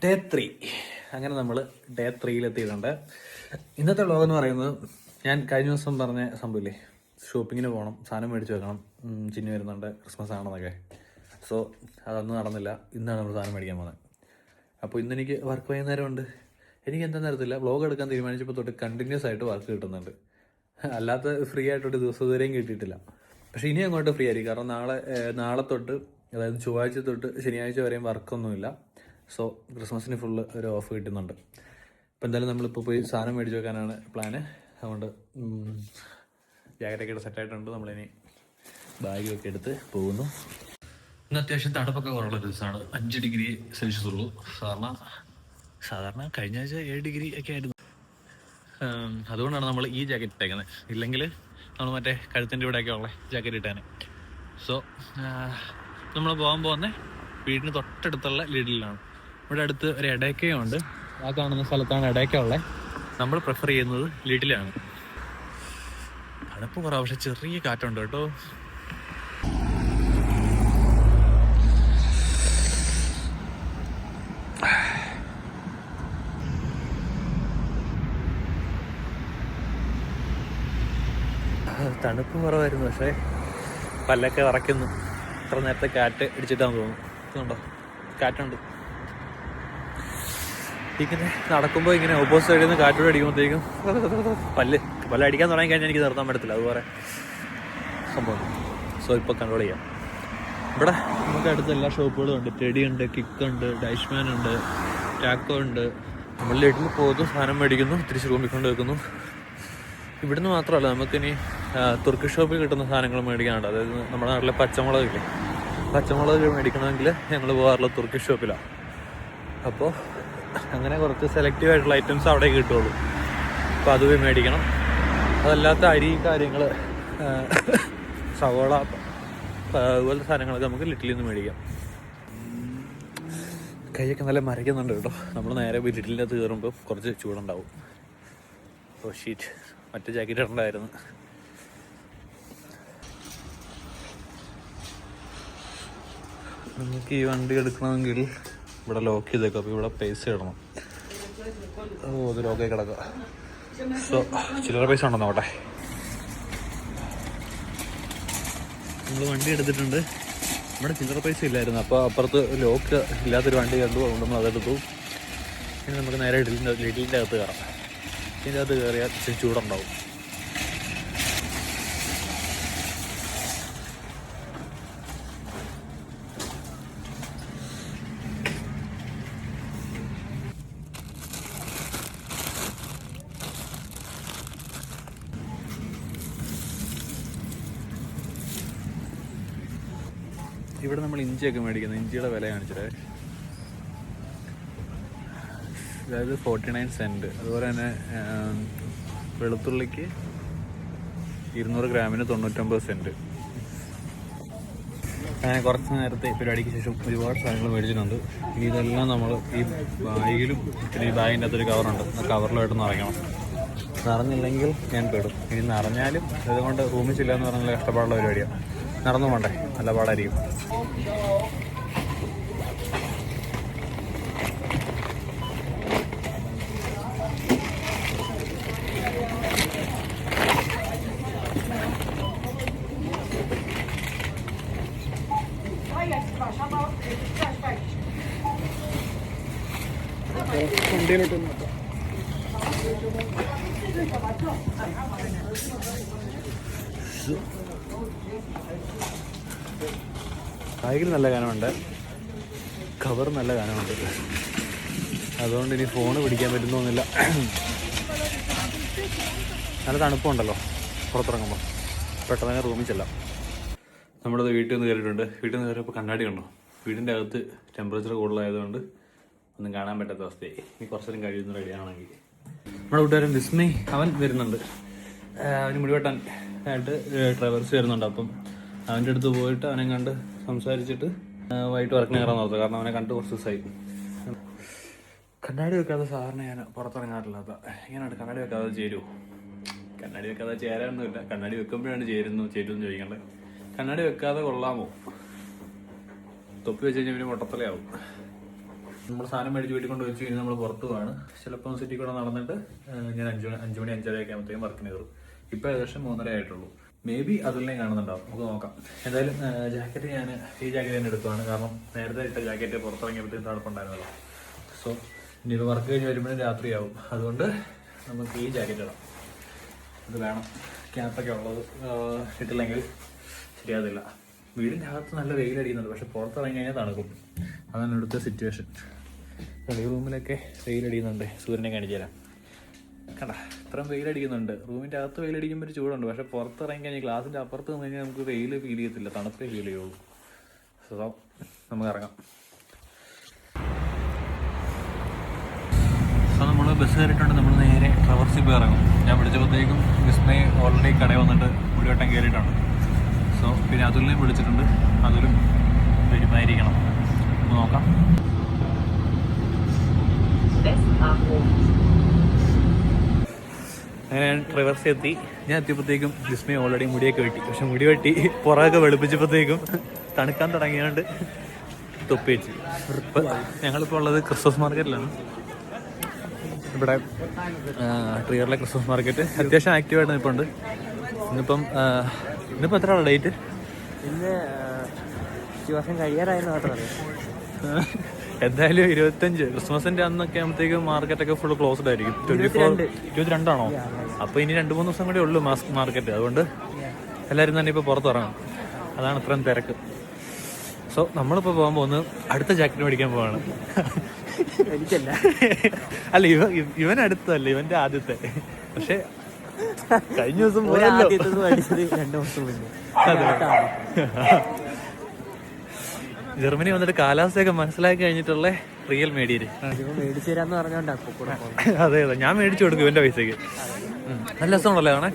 Day 3. അങ്ങനെ നമ്മൾ day 3-ലെത്തിയിട്ടുണ്ട്. ഇന്നത്തെ വ്ലോഗ് എന്ന് പറയുന്നത് ഞാൻ കഴിഞ്ഞ ദിവസം പറഞ്ഞ സംഭവമില്ലേ, ഷോപ്പിങ്ങിന് പോകണം, സാധനം മേടിച്ച് വെക്കണം, ചിന്നു വരുന്നുണ്ട്, ക്രിസ്മസ് ആണെന്നൊക്കെ. സോ അതൊന്നും നടന്നില്ല. ഇന്നാണ് നമ്മൾ സാധനം മേടിക്കാൻ പോകുന്നത്. അപ്പോൾ ഇന്നെനിക്ക് വർക്ക് വൈകുന്നേരമുണ്ട്. എനിക്ക് എന്താണെന്ന് അറിയത്തില്ല, വ്ലോഗ് എടുക്കാൻ തീരുമാനിച്ചപ്പോൾ തൊട്ട് കണ്ടിന്യൂസ് ആയിട്ട് വർക്ക് കിട്ടുന്നുണ്ട്. അല്ലാത്ത ഫ്രീ ആയിട്ടൊരു ദിവസം ഇതുവരെയും കിട്ടിയിട്ടില്ല. പക്ഷേ ഇനി അങ്ങോട്ട് ഫ്രീ ആയിരിക്കും. കാരണം നാളെ തൊട്ട്, അതായത് ചൊവ്വാഴ്ച തൊട്ട് ശനിയാഴ്ച വരെയും വർക്കൊന്നുമില്ല. സോ ക്രിസ്മസിന് ഫുള്ള് ഒരു ഓഫ് കിട്ടുന്നുണ്ട്. അപ്പോൾ എന്തായാലും നമ്മളിപ്പോൾ പോയി സാധനം മേടിച്ച് വെക്കാനാണ് പ്ലാന്. അതുകൊണ്ട് ജാക്കറ്റൊക്കെ ഇട്ട് സെറ്റായിട്ടുണ്ട്. നമ്മളിനി ബാഗൊക്കെ എടുത്ത് പോകുന്നു. ഇന്ന് അത്യാവശ്യം തണുപ്പൊക്കെ കുറവുള്ള ദിവസമാണ്. 5 ഡിഗ്രി സെൽഷ്യസ് ഉള്ളൂ. സാധാരണ കഴിഞ്ഞ ആഴ്ച 7 ഡിഗ്രി ഒക്കെ ആയിരുന്നു. അതുകൊണ്ടാണ് നമ്മൾ ഈ ജാക്കറ്റ് ഇട്ടേക്കുന്നത്. ഇല്ലെങ്കിൽ നമ്മൾ മറ്റേ കഴുത്തിൻ്റെ ഇവിടെയൊക്കെ ഉള്ള ജാക്കറ്റ് ഇട്ടാണ്. സോ നമ്മൾ പോകാൻ പോകുന്നത് വീടിന് തൊട്ടടുത്തുള്ള ലിഡിലാണ്. ഇവിടെ അടുത്ത് ഒരു ഇടയ്ക്കയുണ്ട്. ആ കാണുന്ന സ്ഥലത്താണ് ഇടയ്ക്ക ഉള്ളത്. നമ്മൾ പ്രിഫർ ചെയ്യുന്നത് ലിഡിലാണ്. തണുപ്പ് കുറവാണ്, പക്ഷെ ചെറിയ കാറ്റുണ്ട് കേട്ടോ. തണുപ്പ് കുറവായിരുന്നു, പക്ഷേ പല്ലൊക്കെ വിറയ്ക്കുന്നു. ഇത്ര നേരത്തെ കാറ്റ് അടിച്ചിട്ടാന്ന് തോന്നുന്നു. ഇതുണ്ടോ, കാറ്റുണ്ട്. ഇങ്ങനെ നടക്കുമ്പോൾ ഇങ്ങനെ ഓപ്പോസിറ്റ് സൈഡിൽ നിന്ന് കാറ്റോടെ അടിക്കുമ്പോഴത്തേക്കും പല്ല് അടിക്കാൻ തുടങ്ങി കഴിഞ്ഞാൽ എനിക്ക് നിർത്താൻ പറ്റത്തില്ല. അതുപോലെ സംഭവം. സോ ഇപ്പോൾ കൺട്രോൾ ചെയ്യാം. ഇവിടെ നമുക്ക് അടുത്ത് എല്ലാ ഷോപ്പുകളും ഉണ്ട്. ടെഡി ഉണ്ട്, കിക്ക് ഉണ്ട്, ഡൈഷ്മാൻ ഉണ്ട്, ടാക്കോ ഉണ്ട്. നമ്മൾ വീട്ടിൽ പോകുന്നു, സാധനം മേടിക്കുന്നു, തിരിച്ച് റൂമിൽ കൊണ്ട് വെക്കുന്നു. ഇവിടുന്ന് മാത്രമല്ല, നമുക്കിനി തുർക്കി ഷോപ്പിൽ കിട്ടുന്ന സാധനങ്ങൾ മേടിക്കാനുണ്ട്. അതായത് നമ്മുടെ നാട്ടിലെ പച്ചമുളകില്ലേ, പച്ചമുളക് മേടിക്കണമെങ്കിൽ ഞങ്ങൾ പോകാറുള്ള തുർക്കി ഷോപ്പിലാണ്. അപ്പോൾ അങ്ങനെ കുറച്ച് സെലക്റ്റീവ് ആയിട്ടുള്ള ഐറ്റംസ് അവിടെ കിട്ടുള്ളൂ. അപ്പോൾ അത് പോയി മേടിക്കണം. അതല്ലാത്ത അരി കാര്യങ്ങൾ, സവോള, അതുപോലത്തെ സാധനങ്ങളൊക്കെ നമുക്ക് ലിറ്റിൽ നിന്ന് മേടിക്കാം. കൈയൊക്കെ നല്ല മരയ്ക്കുന്നുണ്ട് കേട്ടോ. നമ്മൾ നേരെ പോയി ലിറ്റിലിൻ്റെ അകത്ത് കയറുമ്പോൾ കുറച്ച് ചൂടുണ്ടാവും. ഓ ഷീറ്റ്, മറ്റേ ജാക്കറ്റ് ഇടണ്ടായിരുന്നു. നമുക്ക് ഈ വണ്ടി എടുക്കണമെങ്കിൽ ഇവിടെ ലോക്ക് ചെയ്തേക്കാം. അപ്പോൾ ഇവിടെ പൈസ ഇടണം. ഓ, അത് ലോക്കായി കിടക്കുക. സോ ചില്ലറ പൈസ ഉണ്ടെന്ന് നോട്ടെ. നമ്മൾ വണ്ടി എടുത്തിട്ടുണ്ട്. ഇവിടെ ചില്ലറ പൈസ ഇല്ലായിരുന്നു. അപ്പോൾ അപ്പുറത്ത് ലോക്ക് ഇല്ലാത്തൊരു വണ്ടി കണ്ടു. അതുകൊണ്ട് നമ്മൾ അതെടുത്തു. ഇനി നമുക്ക് നേരെ ലിറ്റിലിൻ്റെ അകത്ത് കയറാം. ഇതിൻ്റെ അകത്ത് കയറിയാൽ ഇച്ചിരി ചൂടുണ്ടാവും. ഇവിടെ നമ്മൾ ഇഞ്ചിയൊക്കെ മേടിക്കുന്നത്. ഇഞ്ചിയുടെ വില കാണിച്ചത്, അതായത് 49 സെൻറ്റ്. അതുപോലെ തന്നെ വെളുത്തുള്ളിക്ക് 200 ഗ്രാമിന് 99 സെൻറ്റ്. അങ്ങനെ കുറച്ച് നേരത്തെ പരിപാടിക്ക് ശേഷം ഒരുപാട് സാധനങ്ങൾ മേടിച്ചിട്ടുണ്ട്. ഇനി ഇതെല്ലാം നമ്മൾ ഈ ബാഗിലും, പിന്നെ ഈ ബാഗിൻ്റെ അകത്തൊരു കവറുണ്ട്, ആ കവറിലായിട്ട് നിറയ്ക്കണം. നിറഞ്ഞില്ലെങ്കിൽ ഞാൻ പെടും. ഇനി നിറഞ്ഞാലും അതുകൊണ്ട് റൂമിൽ ചെല്ലാന്ന് പറഞ്ഞാൽ കഷ്ടപ്പാടുള്ള പരിപാടിയാണ്. നടന്നു പോണ്ടേ, നല്ല പാടായിരിക്കും. ബാഗിൽ നല്ല ഗാനമുണ്ട്, കവർ നല്ല ഗാനമുണ്ട്. അതുകൊണ്ട് ഇനി ഫോണ് പിടിക്കാൻ പറ്റുന്നൊന്നുമില്ല. നല്ല തണുപ്പുണ്ടല്ലോ പുറത്തിറങ്ങുമ്പോൾ. പെട്ടെന്ന് തന്നെ റൂമിൽ ചെല്ലാം. നമ്മളത് വീട്ടിൽ നിന്ന് കയറിയിട്ടുണ്ട്. വീട്ടിൽ നിന്ന് കയറിയപ്പോൾ കണ്ണാടി കണ്ടോ. വീടിൻ്റെ അകത്ത് ടെമ്പറേച്ചർ കൂടുതലായതുകൊണ്ട് ഒന്നും കാണാൻ പറ്റാത്ത അവസ്ഥയായി. ഇനി കുറച്ചേരം കഴിയുന്ന റെഡിയാണെങ്കിൽ. നമ്മുടെ കൂട്ടുകാരൻ വിസ്മയ് അവൻ വരുന്നുണ്ട്. അവന് മുടിവെട്ടാൻ ആയിട്ട് ട്രാവൽസ് വരുന്നുണ്ട്. അപ്പം അവൻ്റെ അടുത്ത് പോയിട്ട് അവനെ കണ്ട് സംസാരിച്ചിട്ട് വൈകിട്ട് വർക്കിന് കയറാൻ നോക്കുക. കാരണം അവനെ കണ്ട് കുറച്ച് ദിവസമായി. കണ്ണാടി വെക്കാതെ സാധാരണ ഞാൻ പുറത്തിറങ്ങാറില്ലാത്ത. ഇങ്ങനെയാണ് കണ്ണാടി വെക്കാതെ ചേരുമോ? കണ്ണാടി വെക്കാതെ ചേരാനൊന്നുമില്ല. കണ്ണാടി വെക്കുമ്പോഴാണ് ചേരുമെന്ന് ചോദിക്കേണ്ടത്. കണ്ണാടി വെക്കാതെ കൊള്ളാമോ? തൊപ്പി വെച്ച് കഴിഞ്ഞാൽ പിന്നെ പൊട്ടത്തലയാവും. നമ്മൾ സാധനം മേടിച്ച് വീട്ടിൽ കൊണ്ട് വെച്ച് കഴിഞ്ഞാൽ നമ്മൾ പുറത്ത് പോവാണ്. ചിലപ്പോൾ സിറ്റി കൂടെ നടന്നിട്ട് ഞാൻ 5 മണി 5:30 ഒക്കെ ആകുമ്പോഴത്തേക്കും വർക്കിന് കയറും. ഇപ്പോൾ ഏകദേശം 3:30 ആയിട്ടുള്ളൂ. മേ ബി അതുപോലെ കാണുന്നുണ്ടാവും, നമുക്ക് നോക്കാം. എന്തായാലും ജാക്കറ്റ് ഞാൻ ഈ ജാക്കറ്റ് തന്നെ എടുക്കുവാണ്. കാരണം നേരത്തെ ഇട്ട ജാക്കറ്റ് പുറത്തിറങ്ങിയപ്പോഴത്തേക്കും തണുപ്പുണ്ടായിരുന്നല്ലോ. സോ ഇനിയിപ്പോൾ വർക്ക് കഴിഞ്ഞ് വരുമ്പോഴും രാത്രിയാവും. അതുകൊണ്ട് നമുക്ക് ഈ ജാക്കറ്റ് ഇടാം. ഇത് വേണം, ക്യാപ്പൊക്കെ ഉള്ളത് ഇട്ടില്ലെങ്കിൽ ശരിയാതില്ല. വീടിൻ്റെ അകത്ത് നല്ല വെയിലടിക്കുന്നുണ്ട്, പക്ഷെ പുറത്തിറങ്ങി കഴിഞ്ഞാൽ തണുക്കും. അതാണ് ഇവിടുത്തെ സിറ്റുവേഷൻ. ഈ റൂമിലൊക്കെ വെയിലടിക്കുന്നുണ്ട്, സൂര്യനെ കാണിച്ചു തരാം. കണ്ട ഇത്രയും വെയിലടിക്കുന്നുണ്ട്. റൂമിൻ്റെ അകത്ത് വെയിലടിക്കുമ്പോൾ ഒരു ചൂടുണ്ട്, പക്ഷെ പുറത്തിറങ്ങി കഴിഞ്ഞാൽ ഗ്ലാസിൻ്റെ അപ്പുറത്ത് നിന്ന് കഴിഞ്ഞാൽ നമുക്ക് വെയിൽ ഫീൽ ചെയ്യത്തില്ല, തണുപ്പേ ഫീൽ ചെയ്യുള്ളൂ. സോ നമുക്ക് ഇറങ്ങാം. അപ്പോൾ നമ്മൾ ബസ് കയറിയിട്ടുണ്ട്. നമ്മൾ നേരെ ട്രവർസിൽ പോയി ഇറങ്ങും. ഞാൻ വിളിച്ചപ്പോഴത്തേക്കും വിസ്മയ ഓൾറെഡി കടയിൽ വന്നിട്ട് ഒരു വട്ടം കയറിയിട്ടുണ്ട്. സോ പിന്നെ അതുലിനെയും വിളിച്ചിട്ടുണ്ട്, അതുലും വരുമായിരിക്കണം. നോക്കാം. അങ്ങനെ ഞാൻ ട്രവർസിൽ എത്തി. ഞാൻ എത്തിയപ്പോഴത്തേക്കും വിസ്മയ ഓൾറെഡി മുടിയൊക്കെ വെട്ടി. പക്ഷെ മുടി വെട്ടി പുറമൊക്കെ വെളുപ്പിച്ചപ്പോഴത്തേക്കും തണുക്കാൻ തുടങ്ങിയാണ്ട് തൊപ്പി വെച്ച്. ഞങ്ങളിപ്പോൾ ഉള്ളത് ക്രിസ്മസ് മാർക്കറ്റിലാണ്. ഇവിടെ ട്രിഗറിലെ ക്രിസ്മസ് മാർക്കറ്റ് അത്യാവശ്യം ആക്റ്റീവായിട്ട് നിൽപ്പുണ്ട്. ഇന്നിപ്പോൾ എത്രയാണ് ഡേറ്റ്? ഇന്ന് വർഷം കഴിയാറായെന്ന് മാത്രമേ. എന്തായാലും 25 ക്രിസ്മസിന്റെ അന്നൊക്കെ ആകുമ്പോഴത്തേക്കും മാർക്കറ്റൊക്കെ ഫുൾ ക്ലോസ്ഡ് ആയിരിക്കും. 22 ആണോ? അപ്പോൾ ഇനി 2-3 ദിവസം കൂടെ ഉള്ളൂ മാർക്കറ്റ്. അതുകൊണ്ട് എല്ലാവരും തന്നെ ഇപ്പോൾ പുറത്തിറങ്ങും. അതാണ് ഇത്രയും തിരക്ക്. സോ നമ്മളിപ്പോൾ പോകാൻ പോകുന്നത് അടുത്ത ജാക്കറ്റ് മേടിക്കാൻ പോവാണ്. എനിക്കല്ല, അല്ല ഇവൻ അടുത്തല്ല, ഇവന്റെ ആദ്യത്തെ. പക്ഷെ കഴിഞ്ഞ ദിവസം ജർമ്മനി വന്നിട്ട് കാലാവസ്ഥയൊക്കെ മനസ്സിലാക്കി കഴിഞ്ഞിട്ടുള്ള റിയൽ മേടിയര്. അതെ അതെ, ഞാൻ മേടിച്ചു കൊടുക്കും ഇവന്റെ പൈസക്ക്. നല്ല രസമുണ്ടല്ലേ കാണാൻ.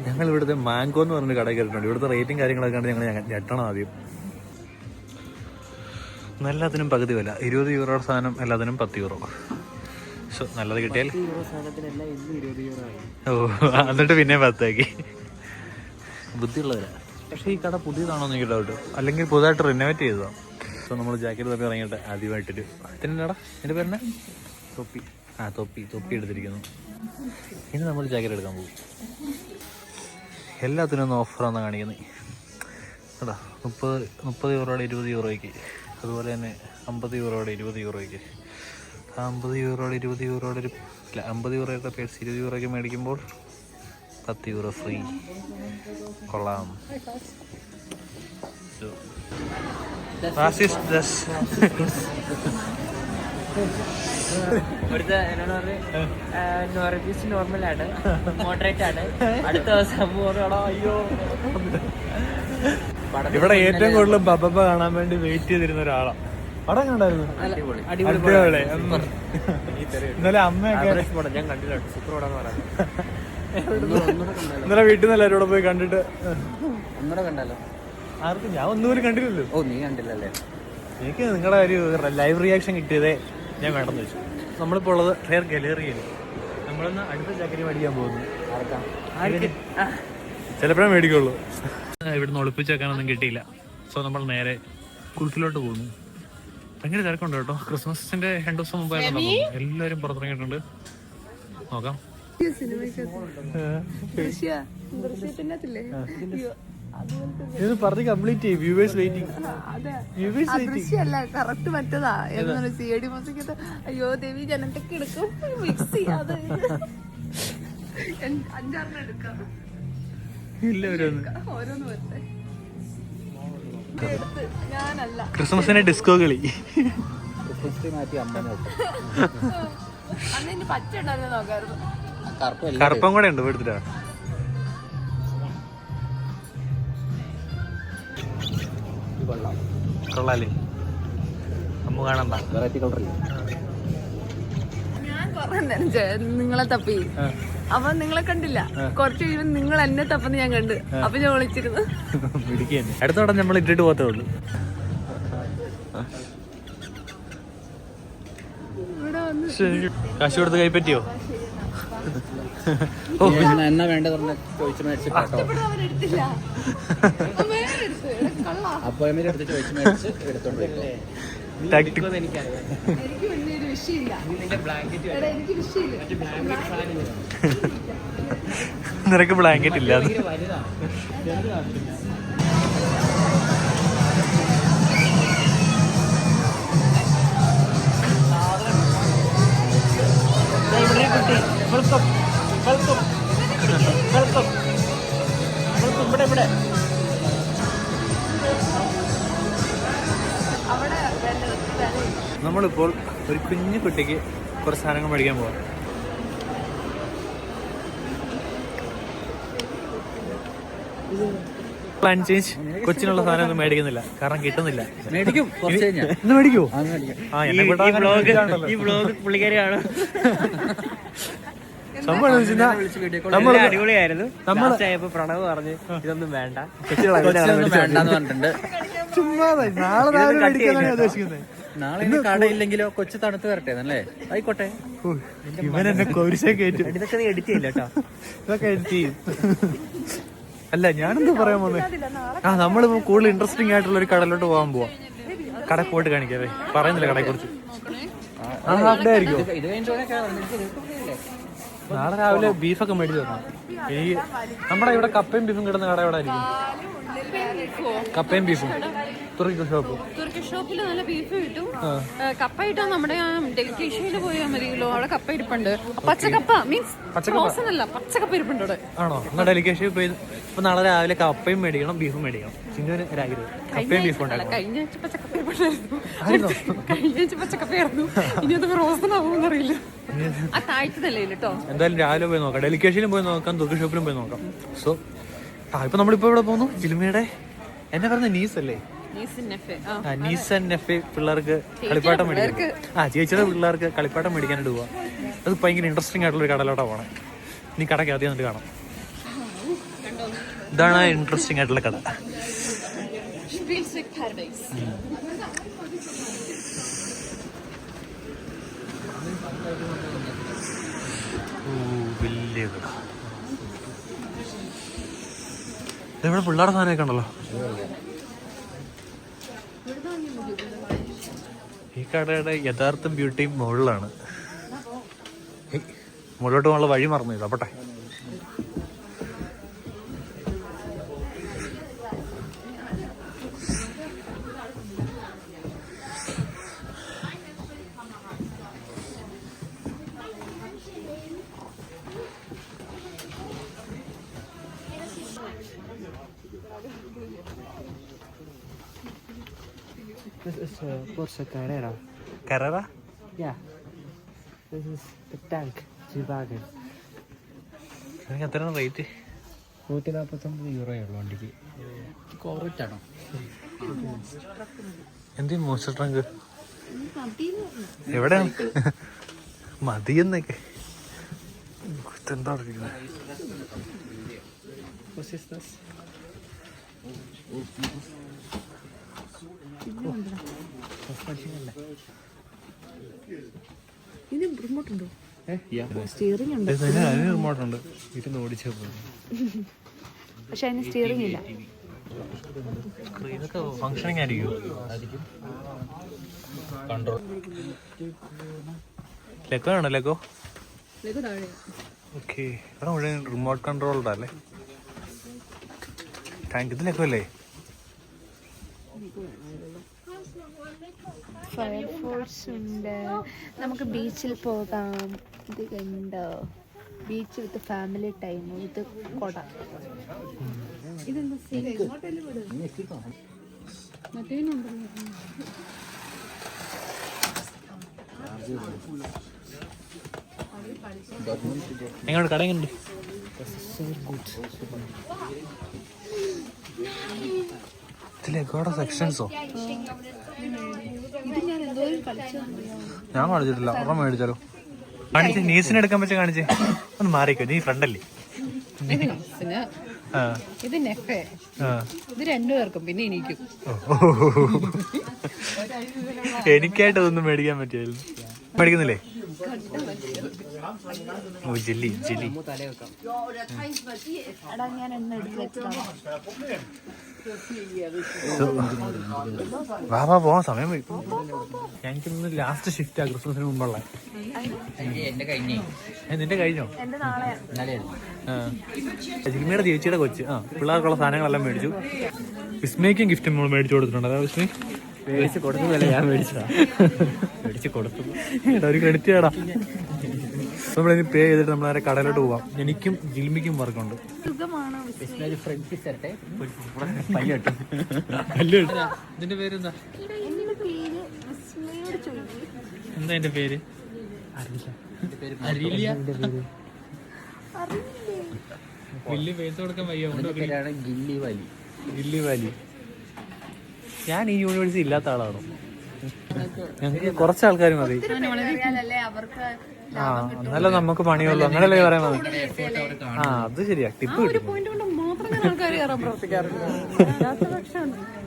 ഞങ്ങൾ ഇവിടുത്തെ മാംഗോ എന്ന് പറഞ്ഞൊരു കടയിൽ കയറിയിട്ടുണ്ട്. ഇവിടുത്തെ റേറ്റും കാര്യങ്ങളൊക്കെ കണ്ട് ഞങ്ങൾ ഞെട്ടണം ആദ്യം. എല്ലാത്തിനും പകുതി വില, 20 യൂറോയുടെ സാധനം എല്ലാത്തിനും 10 യൂറോ. സോ നല്ലത് കിട്ടിയാൽ എന്നിട്ട് പിന്നെ 10 ആക്കി. ബുദ്ധിയുള്ളവരാ. പക്ഷേ ഈ കട പുതിയതാണോ എന്ന് എനിക്ക് ഡൗട്ട്, അല്ലെങ്കിൽ പുതുതായിട്ട് റിനോവേറ്റ് ചെയ്തതാണ്. സോ നമ്മൾ ജാക്കറ്റ് തപ്പി ഇറങ്ങിയിട്ട് ആദ്യമായിട്ടൊരു ഇതിനെടാ എൻ്റെ പേരെന്നെ തൊപ്പി. തൊപ്പി എടുത്തിരിക്കുന്നു. ഇനി നമ്മൾ ജാക്കറ്റ് എടുക്കാൻ പോകും. എല്ലാത്തിനും ഒന്ന് ഓഫറാണ് കാണിക്കുന്നത് കേട്ടോ. 30 യൂറോയുടെ 20 യൂറോയ്ക്ക്, അതുപോലെ തന്നെ 50 യൂറോയുടെ 20 യൂറോയ്ക്ക്. 50 യൂറോയുടെ 20 യൂറോയുടെ 50 യൂറോയുടെ പേഴ്സ് 20 യൂറോയ്ക്ക് മേടിക്കുമ്പോൾ 10 യൂറോ ഫ്രീ. കൊള്ളാം. ഇവിടുത്തെ നോർമലാണ്, മോഡറേറ്റ് ആണ്. അടുത്ത ദിവസം അയ്യോ. ഇവിടെ ഏറ്റവും കൂടുതൽ ബബ കാണാൻ വേണ്ടി വെയിറ്റ് ചെയ്തിരുന്ന ഒരാളാണ്. പടം കണ്ടായിരുന്നു, അടിപൊളി. ഇന്നലെ അമ്മയൊക്കെ ഞാൻ കണ്ടില്ല, സൂപ്പർ പടം പറയാം. ഇന്നലെ വീട്ടിൽ നിന്ന് എല്ലാവരും കൂടെ പോയി കണ്ടിട്ട് ഒന്നുകൂടെ കണ്ടല്ലോ. ആർക്കും ഞാൻ ഒന്നുപോലും കണ്ടില്ലല്ലോ. ഓ, നീ കണ്ടില്ലല്ലേ? എനിക്ക് നിങ്ങളുടെ ഒരു ലൈവ് റിയാക്ഷൻ കിട്ടിയതേ ഞാൻ വേണ്ടെന്ന് വെച്ചു. നമ്മളിപ്പോൾ ഉള്ളത് ഹെയർ ഗാലറിയിൽ. നമ്മളൊന്ന് അടുത്ത ജാക്കറ്റ് മേടിക്കാൻ പോകുന്നു. ചിലപ്പോഴേ മേടിക്കുള്ളൂ. ഇവിടുന്ന് ഒളിപ്പിച്ച് വെക്കാനൊന്നും കിട്ടിയില്ല. സോ നമ്മൾ നേരെ കുൽക്കിലോട്ട് പോകുന്നു. ഭയങ്കര തിരക്കുണ്ട് കേട്ടോ. ക്രിസ്മസിന്റെ 2 ദിവസം മുമ്പായിരുന്നു. എല്ലാവരും പുറത്തിറങ്ങിയിട്ടുണ്ട്. നോക്കാം. ഇത് പറഞ്ഞ് കംപ്ലീറ്റ് ചെയ്യും. Viewers waiting. കറക്റ്റ് മറ്റതാ. CID music. അയ്യോ ദേവി, ജനത്തൊക്കെ എടുക്കും. മിക്സ് ചെയ്യാതെ 5-6 എടുക്കാം. ഓരോന്ന് വരട്ടെ. ഞാനല്ല ക്രിസ്മസിന്റെ ഡിസ്കോ കളി. അന്ന് ഇനി പച്ച ഉണ്ടായിരുന്നു നോക്കായിരുന്നു. കറുപ്പം കൂടെ ഉണ്ട് എടുത്തിട്ടാ. കൊള്ളാലേ, അമ്മ കാണണ്ട. വെറൈറ്റി കളറില്ല. ഞാൻ കൊറേ നേരം നിങ്ങളെ തപ്പി. അപ്പൊ നിങ്ങളെ കണ്ടില്ല. കുറച്ച് കഴിയുമ്പോൾ നിങ്ങൾ എന്നെ തപ്പന്ന് ഞാൻ കണ്ട്. അപ്പൊ ഞാൻ വിളിച്ചിരുന്നു. അടുത്തോടെ നമ്മൾ ഇട്ടിട്ട് പോകത്തേ ഉള്ളൂ. ഇവിടെ വന്ന് കാശ് കൊടുത്ത് കൈപ്പറ്റിയോ? എന്നാ വേണ്ടത് പറഞ്ഞ ചോദിച്ചു മേടിച്ചിട്ടോ. അവരെടുത്തില്ല. വേറെ എടുത്തു. കള്ള. അപ്പോയിന്റ്മെന്റ് എടുത്ത് ചോദിച്ചു മേടിച്ച് എടുത്തോണ്ട് ടാക്ടിക്. എനിക്കറിയാം. എനിക്ക് പിന്നെ ഒരു വിഷയമില്ല. നിന്റെ ബ്ലാങ്കറ്റ് എടാ, എനിക്ക് വിഷയമില്ല. നിനക്ക് ബ്ലാങ്കറ്റ് ഇല്ല. വലുതാണ്. അവിടെ നമ്മളിപ്പോൾ ഒരു കുഞ്ഞു കുട്ടിക്ക് കുറച്ച് സാധനങ്ങൾ മേടിക്കാൻ പോവാം. Plan change. കൊച്ചിനുള്ള സാധനം ഒന്നും മേടിക്കുന്നില്ല, കാരണം കിട്ടുന്നില്ല. മേടിക്കും കുറച്ച് കഴിഞ്ഞാൽ. ഇന്ന് മേടിക്കോ? ഈ വ്ലോഗ് പുള്ളിക്കാരിയാണ്. സംഭവം അടിപൊളിയായിരുന്നു. ആയപ്പോ പ്രണവ് പറഞ്ഞു ഇതൊന്നും വേണ്ട, വേണ്ടെന്ന് പറഞ്ഞിട്ടുണ്ട്. ചുമ്മാതെ നാളെ രാവിലെ മേടിക്കാനാണ് ഞാൻ ഉദ്ദേശിക്കുന്നത്. നാളെ ഇനി കടയില്ലെങ്കിലോ കൊച്ചു തണുത്ത് വരട്ടെ അല്ലേ? ആയിക്കോട്ടെ. ഇവൻ എന്നെ കോരിശേ കയറ്റും. ഇതൊക്കെ നീ എഡിറ്റ് ചെയ്യില്ല കേട്ടോ. ഇതൊക്കെ എഡിറ്റ് ചെയ്യും. അല്ല, ഞാനെന്താ പറയാൻ പോന്നെ? നമ്മളിപ്പോ കൂടുതൽ ഇൻട്രസ്റ്റിംഗ് ആയിട്ടുള്ള ഒരു കടയിലോട്ട് പോകാൻ പോവാം. കടയിൽ പോയിട്ട് കാണിക്കാവേ. പറയുന്നില്ല കടയെ കുറിച്ച്. ഹാഫ് ഡേ ആയിരിക്കും. ഇത് കഴിഞ്ഞിട്ട് നാളെ രാവിലെ ബീഫൊക്കെ മേടിച്ചു തരണം. ഈ നമ്മുടെ ഇവിടെ കപ്പയും ബീഫും കിട്ടുന്ന കട എവിടെ ആയിരിക്കും? കപ്പയും ബീഫും തുറക്കി ഷോപ്പ്. തുർക്കി ഷോപ്പിൽ നല്ല ബീഫ് കിട്ടും. കപ്പ കിട്ടാൻ നമ്മുടെ ഡെലിക്കേഷനിൽ പോയാൽ മതിയല്ലോ. അവിടെ കപ്പ ഇരിപ്പുണ്ട്. പച്ചക്കപ്പ മീൻസ് അല്ല, പച്ചക്കപ്പ ഇരിപ്പുണ്ട് അവിടെ. ആണോ? എന്നാ ഡെലിക്കേഷൻ പോയി. ഇപ്പൊ നാളെ രാവിലെ കപ്പയും മേടിക്കണം, ബീഫും മേടിക്കണം. ചിന്നൊരു ഒരാഗ്രഹം കപ്പയും ബീഫും ഉണ്ടാക്കണം. കഴിഞ്ഞ ആഴ്ച പച്ചക്കപ്പ ഇരിപ്പുണ്ടായിരുന്നു. കഴിഞ്ഞ ആഴ്ച പച്ചക്കപ്പയായിരുന്നു. ഇനി അത് റോസനാവുമെന്ന് അറിയില്ല. ആ താഴ്ത്തതല്ലേ കേട്ടോ. എന്തായാലും രാവിലെ പോയി നോക്കാം. ഡെലിക്കേഷനിലും പോയി നോക്കാം, തുർക്കി ഷോപ്പിലും പോയി നോക്കാം. സോ ഇപ്പൊ നമ്മളിപ്പോ ഇവിടെ പോകുന്നു. ജിൽമയുടെ എന്നെ പറഞ്ഞ നീസ് അല്ലേ? നീസ് ആൻഡ് നെഫെ പിള്ളേർക്ക് കളിപ്പാട്ടം മേടിക്കാൻ. ചേച്ചിയുടെ പിള്ളേർക്ക് കളിപ്പാട്ടം മേടിക്കാനായിട്ട് പോവാ. അത് ഭയങ്കര ഇൻട്രസ്റ്റിംഗ് ആയിട്ടുള്ള ഒരു കടയിലോട്ടാ പോണേ. നീ കടയ്ക്ക് ആദ്യം എന്നിട്ട് കാണാം. ഇതാണ് ഇൻട്രസ്റ്റിംഗ് ആയിട്ടുള്ള കട. വലിയ കട. ഇവിടെ പിള്ളേരുടെ സാധനമൊക്കെ ഉണ്ടല്ലോ. ഈ കടയുടെ യഥാർത്ഥ ബ്യൂട്ടി മുകളിലാണ്. മുകളിലോട്ട് പോകാനുള്ള വഴി മറന്നു. ഇതപ്പോട്ടെ. This is Porsche Carrera. Carrera? Yeah. This is the tank. G-Wagon. എത്രയാണ് റേറ്റ്? 149 euro ഉള്ളൂ വണ്ടിക്ക്. കോററ്റാണോ? എന്ത് മോശം ട്രങ്ക്? എവിടെയാണ് മതിയെന്നൊക്കെ എന്താ പറയുന്നത്? ഇത് റിമോട്ട് ഉണ്ടോ? സ്റ്റിയറിംഗ് ഉണ്ട്. അതിന് റിമോട്ടുണ്ട്. ഇരുന്ന് ഓടിച്ചാൽ പോകും. പക്ഷെ അതിന് സ്റ്റിയറിംഗ് ഇല്ല. ഇതൊക്കെ ഫങ്ഷനിങ് ആയിരിക്കും. കൺട്രോൾ ലെക്കോ ആണോ? ലെക്കോ ഓക്കെ. ഇവിടെ മുഴുവൻ റിമോട്ട് കൺട്രോൾഡ് അല്ലേ? ടാങ്ക് ഇത് ലെക്കോ അല്ലേ? ഫയർഫോഴ്സ് ഉണ്ട്. നമുക്ക് ബീച്ചിൽ പോകാം. ഇത് കണ്ടോ? Beach with family time. ഇത് കൊട. ഇതെന്താ എങ്ങോട്ട് കട എങ്ങനെയുണ്ട്? ഇതിലേക്കോടെ സെക്ഷൻസോ? ഞാൻ കാണിച്ചിട്ടില്ല. ഒരെണ്ണം മേടിച്ചാലോ? കാണിച്ചേ. നീസിന് എടുക്കാൻ പറ്റും. കാണിച്ചേ. ഒന്ന് മാറിക്കോ. നീ ഫ്രണ്ടല്ലേ? ഇത് നെഫെ. ഇത് രണ്ടുപേർക്കും പിന്നെ എനിക്കും. എനിക്കായിട്ട് അതൊന്നും മേടിക്കാൻ പറ്റിയായിരുന്നു. മേടിക്കുന്നില്ലേ? ഓ ജെല്ലി ജെല്ലി. എടാ ഞാൻ എണ്ണ എടുത്ത് വെച്ചതാണ്. വാ വാ പോവാൻ സമയം പോയി. ഞങ്ങൾക്കിന്ന് ലാസ്റ്റ് ഷിഫ്റ്റാ ക്രിസ്മസിന് മുമ്പുള്ള. എന്റെ കഴിഞ്ഞേ നിന്റെ കഴിഞ്ഞോ? എന്റെ നാളെ ജിൽമയുടെ ചേച്ചിയുടെ കൊച്ച് പിള്ളേർക്കുള്ള സാധനങ്ങളെല്ലാം മേടിച്ചു. വിസ്മയ്ക്കും ഗിഫ്റ്റ് നമ്മൾ മേടിച്ചു കൊടുത്തിട്ടുണ്ട്. അതാ വിസ്മയ് മേടിച്ച് കൊടുത്തതല്ല, ഞാൻ മേടിച്ചതാ. മേടിച്ച് കൊടുത്തു. ഒരു ക്രെഡിറ്റ് ചെയ്യടാ. നമ്മളിനി പേ ചെയ്തിട്ട് നമ്മളെ കടയിലോട്ട് പോവാം. എനിക്കും ജിൽമിക്കും വർക്കുണ്ട്. സുഖമാണോ? ഫ്രണ്ട്സ് തരട്ടെ. ഇതിന്റെ പേരെന്താ? എന്റെ പേര് വിസ്മയോട് ചോദിക്കും. എന്താ എന്റെ പേര്? അറിയില്ല. വലിയ പൈസ കൊടുക്കാൻ വയ്യ. പേരാണ് ഗില്ലി വാലി. ഗില്ലി വാലി. ഞാൻ ഈ യൂണിവേഴ്സിറ്റി ഇല്ലാത്ത ആളാണോ? ഞങ്ങൾക്ക് കുറച്ച് ആൾക്കാർ മതി. അവർക്ക് എന്നാലും നമുക്ക് പണിയുള്ളൂ. അങ്ങനെയല്ലേ പറയാൻ മതി. അത് ശരിയാ. ടിപ്പ് കിട്ടും. പോയിന്റ് കൊണ്ട് മാത്രം ഞാൻ ആൾക്കാർ കയറാൻ പ്രവർത്തിക്കാറുണ്ട്.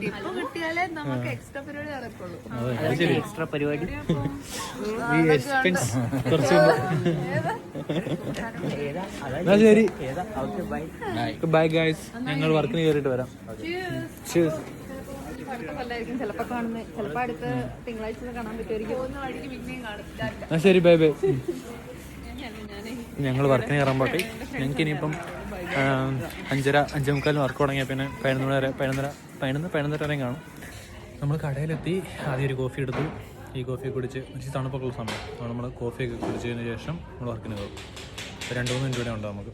ടിപ്പ് കിട്ടിയാലേ നമുക്ക് എക്സ്ട്രാ പരിപാടി നടക്കുള്ളൂ. അത് ശരി. എക്സ്ട്രാ പരിപാടി ഈ എക്സ്പെൻസ് കുറച്ച് എന്നാ ശരി. Bye guys. ഞങ്ങൾ വർക്കിന് കയറിയിട്ട് വരാം. ചിലപ്പോ കാണുന്നത്, ചിലപ്പോ അടുത്ത തിങ്കളാഴ്ച കാണാൻ പറ്റുമായിരിക്കും. വഴിക്ക് പിന്നെയും കാണും. ശരി ബൈ ബൈ. ഞങ്ങൾ വർക്കിന് കയറാൻ പോട്ടെ. ഞങ്ങൾക്ക് ഇനിയിപ്പം 5:30 5:45 വർക്ക് തുടങ്ങിയാൽ പിന്നെ 11 വരെയും കാണും. നമ്മൾ കടയിലെത്തി. ആദ്യം ഒരു കോഫി എടുത്തു. ഈ കോഫി കുടിച്ച് കുറച്ച് തണുപ്പൊക്കെ ഉള്ള സമയം നമ്മൾ കോഫിയൊക്കെ കുടിച്ചതിന് ശേഷം നമ്മൾ വർക്കിന് കയറും. 2-3 മിനിറ്റ് കൂടെ ഉണ്ട് നമുക്ക്.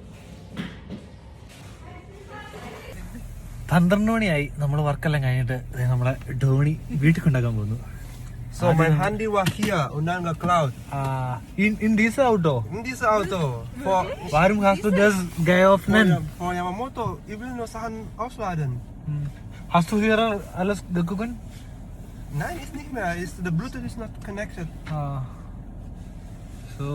12 മണിയായി. നമ്മൾ വർക്കെല്ലാം കഴിഞ്ഞിട്ട് നമ്മളെ ധോണി വീട്ടിൽ കൊണ്ടാക്കാൻ പോകുന്നു. So my handiwork here, Unanga Cloud. In this auto? In this auto, for Warum hast du das geöffnet? for Yamamoto, ich will nur Sachen ausladen. Hast du hier alles geguckt? Nein, ist nicht mehr. The Bluetooth is not connected. So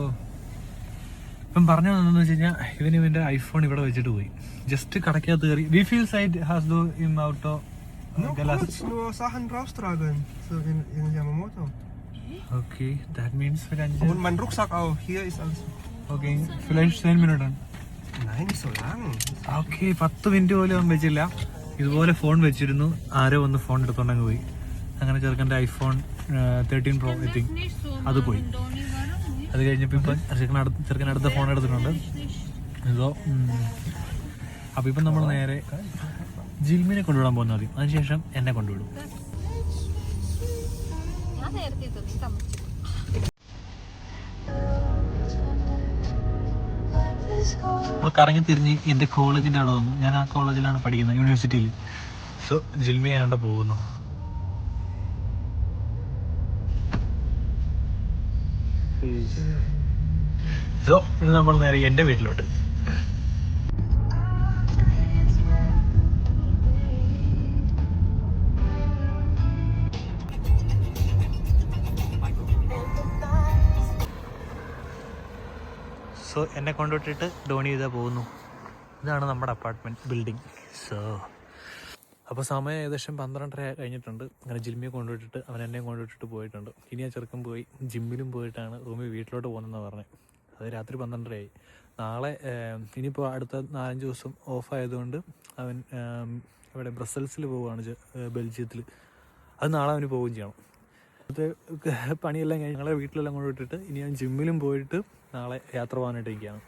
ഇപ്പം പറഞ്ഞു വന്നതെന്ന് വെച്ച് കഴിഞ്ഞാൽ ഇവൻ്റെ iPhone ഇവിടെ വെച്ചിട്ട് പോയി. Just കടക്കകത്ത് കയറി. Wie viel Zeit hast du im Auto Kurz, nur Sachen raustragen. So in Yamamoto. Okay, that means Und mein Rucksack auch. Hier ist alles. Okay, vielleicht 10 Minuten. Nein, nicht so lang. Okay 10 minute പോലും അവൻ വെച്ചില്ല. ഇതുപോലെ phone വെച്ചിരുന്നു. ആരോ വന്ന് phone എടുത്തോണ്ടങ്ങ് പോയി. അങ്ങനെ ചെറുക്കൻ്റെ iPhone 13 Pro I think അത് പോയി. അത് കഴിഞ്ഞപ്പോൾ ഇപ്പം ചെറുക്കൻ അടുത്ത ഫോൺ എടുത്തിട്ടുണ്ട്. ഇതോ അപ്പോൾ ഇപ്പം നമ്മൾ നേരെ ജിൽമിനെ കൊണ്ടുവിടാൻ പോകുന്ന മതി. അതിനുശേഷം എന്നെ കൊണ്ടുവിടും. അപ്പോൾ കറങ്ങി തിരിഞ്ഞ് എൻ്റെ കോളേജിൻ്റെ അവിടെ വന്നു. ഞാൻ ആ കോളേജിലാണ് പഠിക്കുന്നത്, യൂണിവേഴ്സിറ്റിയിൽ. സോ ജിൽമി ആണ്ട് പോകുന്നു. സോ ഇത് നമ്മൾ നേരെ എൻ്റെ വീട്ടിലോട്ട്. സോ എന്നെ കൊണ്ടുവിട്ടിട്ട് ധോണി ഇതാ പോകുന്നു. ഇതാണ് നമ്മുടെ അപ്പാർട്ട്മെൻറ്റ് ബിൽഡിംഗ്. സോ അപ്പോൾ സമയം ഏകദേശം 12:30 കഴിഞ്ഞിട്ടുണ്ട്. അങ്ങനെ ജിമ്മിയെ കൊണ്ടുവിട്ടിട്ട് അവൻ എന്നെ കൊണ്ടുവിട്ടിട്ട് പോയിട്ടുണ്ട്. ഇനി ആ ചെറുക്കൻ പോയി ജിമ്മിലും പോയിട്ടാണ് റൂമിൽ വീട്ടിലോട്ട് പോകുന്നതെന്ന് പറഞ്ഞത്. അത് രാത്രി 12:30 ആയി. നാളെ ഇനിയിപ്പോൾ അടുത്ത 4-5 ദിവസം ഓഫായതുകൊണ്ട് അവൻ ഇവിടെ ബ്രസൽസിൽ പോവുകയാണ്, ബെൽജിയത്തിൽ. അത് നാളെ അവന് പോവുകയും ചെയ്യണം. അത് പണിയെല്ലാം കഴിഞ്ഞ് ഞങ്ങളെ വീട്ടിലെല്ലാം കൊണ്ടുവിട്ടിട്ട് ഇനി ഞാൻ ജിമ്മിലും പോയിട്ട് നാളെ യാത്ര പോകാനായിട്ടിരിക്കുകയാണ്.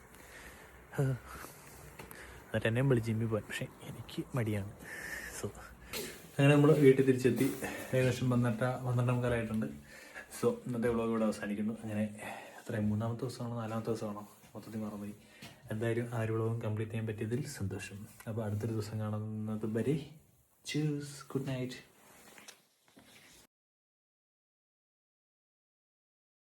എന്നിട്ട് എന്നെയും വിളിച്ച് ജിമ്മിൽ പോകാൻ. പക്ഷേ എനിക്ക് മടിയാണ്. സോ അങ്ങനെ നമ്മൾ വീട്ടിൽ തിരിച്ചെത്തി. ഏകദേശം 12:15 സോ ഇന്നത്തെ വ്ളോഗ് ഇവിടെ അവസാനിക്കുന്നു. അങ്ങനെ എത്രയും 3-ാമത്തെ ദിവസമാണോ 4-ാമത്തെ ദിവസമാണോ മൊത്തത്തിൽ മറന്നുപോയി. എന്തായാലും ആ ഒരു വ്ളോഗും കംപ്ലീറ്റ് ചെയ്യാൻ പറ്റിയതിൽ സന്തോഷം. അപ്പോൾ അടുത്തൊരു ദിവസം കാണുന്നത് വരെ ചൂസ്. Good night.